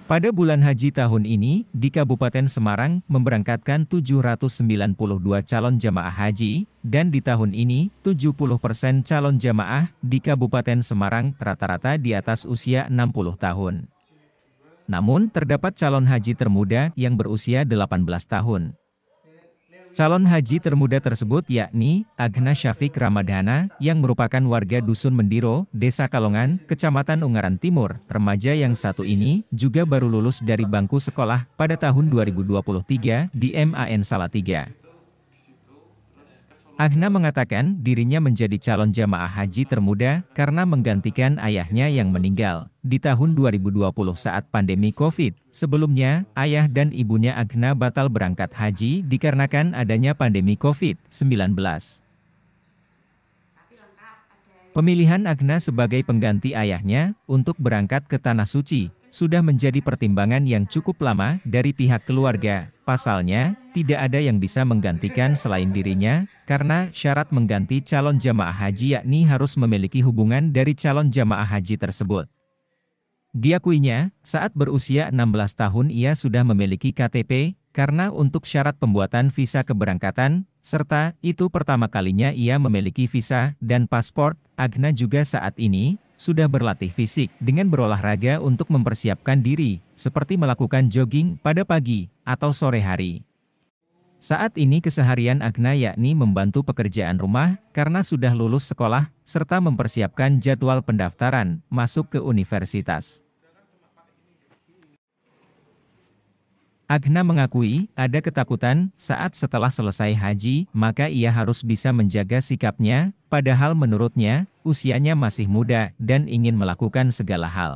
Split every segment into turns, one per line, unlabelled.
Pada bulan haji tahun ini, di Kabupaten Semarang memberangkatkan 792 calon jamaah haji, dan di tahun ini, 70% calon jamaah di Kabupaten Semarang rata-rata di atas usia 60 tahun. Namun, terdapat calon haji termuda yang berusia 18 tahun. Calon haji termuda tersebut yakni Agna Syafiq Ramadhana yang merupakan warga Dusun Mendiro, Desa Kalongan, Kecamatan Ungaran Timur. Remaja yang satu ini juga baru lulus dari bangku sekolah pada tahun 2023 di MAN Salatiga. Agna mengatakan dirinya menjadi calon jamaah haji termuda karena menggantikan ayahnya yang meninggal di tahun 2020 saat pandemi COVID. Sebelumnya, ayah dan ibunya Agna batal berangkat haji dikarenakan adanya pandemi COVID-19. Pemilihan Agna sebagai pengganti ayahnya untuk berangkat ke Tanah Suci sudah menjadi pertimbangan yang cukup lama dari pihak keluarga. Pasalnya, tidak ada yang bisa menggantikan selain dirinya, karena syarat mengganti calon jamaah haji yakni harus memiliki hubungan dari calon jamaah haji tersebut. Diakuinya, saat berusia 16 tahun ia sudah memiliki KTP, karena untuk syarat pembuatan visa keberangkatan, serta itu pertama kalinya ia memiliki visa dan paspor. Agna juga saat ini sudah berlatih fisik dengan berolahraga untuk mempersiapkan diri, seperti melakukan jogging pada pagi atau sore hari. Saat ini keseharian Agna yakni membantu pekerjaan rumah karena sudah lulus sekolah, serta mempersiapkan jadwal pendaftaran masuk ke universitas. Agna mengakui ada ketakutan saat setelah selesai haji, maka ia harus bisa menjaga sikapnya, padahal menurutnya, usianya masih muda dan ingin melakukan segala hal.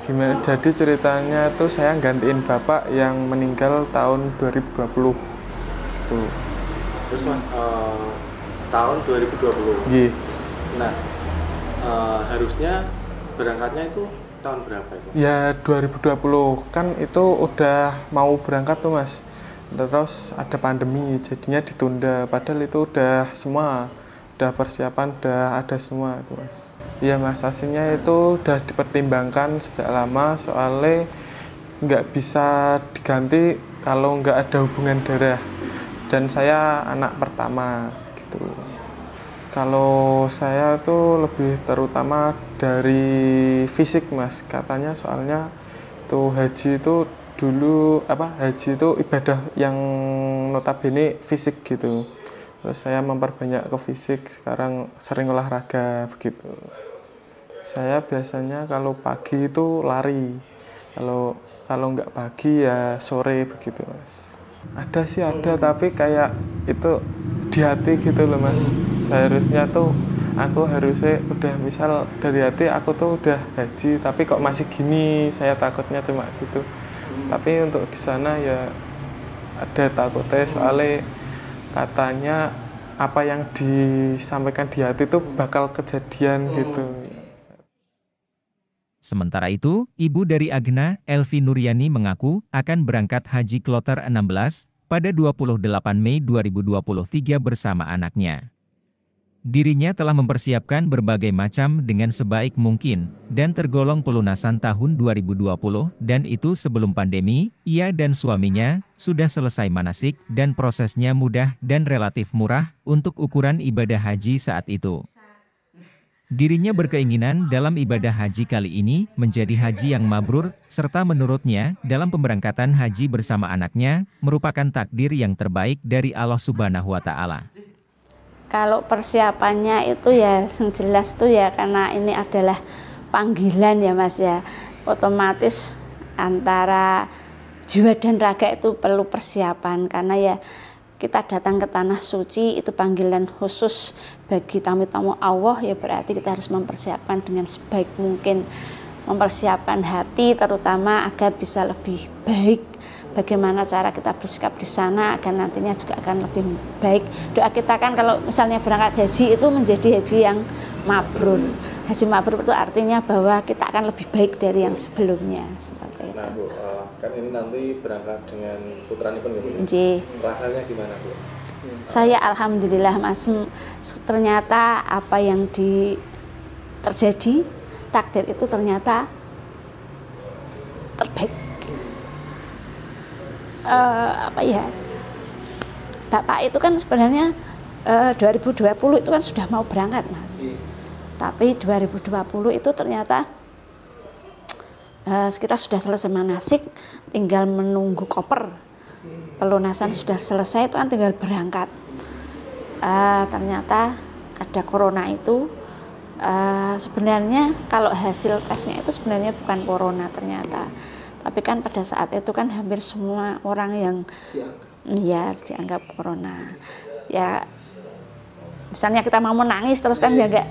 Gimana? Jadi ceritanya tuh saya gantiin bapak yang meninggal tahun 2020. Tuh.
Terus mas, tahun 2020?
Iya.
Nah, harusnya berangkatnya itu tahun berapa itu?
Ya 2020, kan itu udah mau berangkat tuh mas. Terus ada pandemi, jadinya ditunda. Padahal itu udah semua, udah persiapan, udah ada semua itu mas. Ya mas, aslinya itu udah dipertimbangkan sejak lama, soalnya nggak bisa diganti kalau nggak ada hubungan darah. Dan saya anak pertama gitu. Kalau saya tuh lebih terutama dari fisik mas, katanya soalnya tuh haji itu dulu haji itu ibadah yang notabene fisik gitu. Terus saya memperbanyak ke fisik, sekarang sering olahraga begitu. Saya biasanya kalau pagi itu lari, kalau nggak pagi ya sore begitu mas. Ada sih ada, tapi kayak itu di hati gitu loh mas. Seharusnya tuh aku harusnya udah misal dari hati aku tuh udah haji, tapi kok masih gini, saya takutnya cuma gitu. Tapi untuk di sana ya ada takutnya, soalnya katanya apa yang disampaikan di hati tuh bakal kejadian gitu.
Sementara itu, ibu dari Agna, Elvi Nuryani mengaku akan berangkat haji kloter 16 pada 28 Mei 2023 bersama anaknya. Dirinya telah mempersiapkan berbagai macam dengan sebaik mungkin, dan tergolong pelunasan tahun 2020, dan itu sebelum pandemi. Ia dan suaminya sudah selesai manasik, dan prosesnya mudah dan relatif murah untuk ukuran ibadah haji saat itu. Dirinya berkeinginan dalam ibadah haji kali ini menjadi haji yang mabrur, serta menurutnya dalam pemberangkatan haji bersama anaknya merupakan takdir yang terbaik dari Allah Subhanahu wa Ta'ala.
Kalau persiapannya itu ya yang jelas tuh ya karena ini adalah panggilan ya mas ya, otomatis antara jiwa dan raga itu perlu persiapan, karena ya kita datang ke tanah suci itu panggilan khusus bagi tamu-tamu Allah, ya berarti kita harus mempersiapkan dengan sebaik mungkin, mempersiapkan hati terutama agar bisa lebih baik. Bagaimana cara kita bersikap di sana agar nantinya juga akan lebih baik. Doa kita kan kalau misalnya berangkat haji itu menjadi haji yang mabrur. Haji mabrur itu artinya bahwa kita akan lebih baik dari yang sebelumnya, seperti itu.
Nah Bu, kan ini nanti berangkat dengan putranipun ya Bu? Rasanya gimana Bu?
Saya alhamdulillah mas, ternyata apa yang terjadi takdir itu ternyata terbaik. Apa ya, Bapak itu kan sebenarnya 2020 itu kan sudah mau berangkat, Mas. Tapi 2020 itu ternyata kita sudah selesai manasik, tinggal menunggu koper. Pelunasan sudah selesai, itu kan tinggal berangkat. Ternyata ada corona itu. Sebenarnya kalau hasil tesnya itu sebenarnya bukan corona ternyata. Tapi kan pada saat itu kan hampir semua orang yang dianggap corona. Ya misalnya kita mau menangis terus kan ya enggak,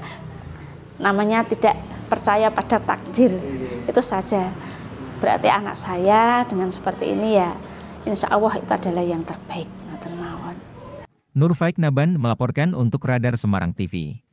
namanya tidak percaya pada takdir. Itu saja. Berarti anak saya dengan seperti ini ya insya Allah itu adalah yang terbaik.
Nur Faik Naban melaporkan untuk Radar Semarang TV.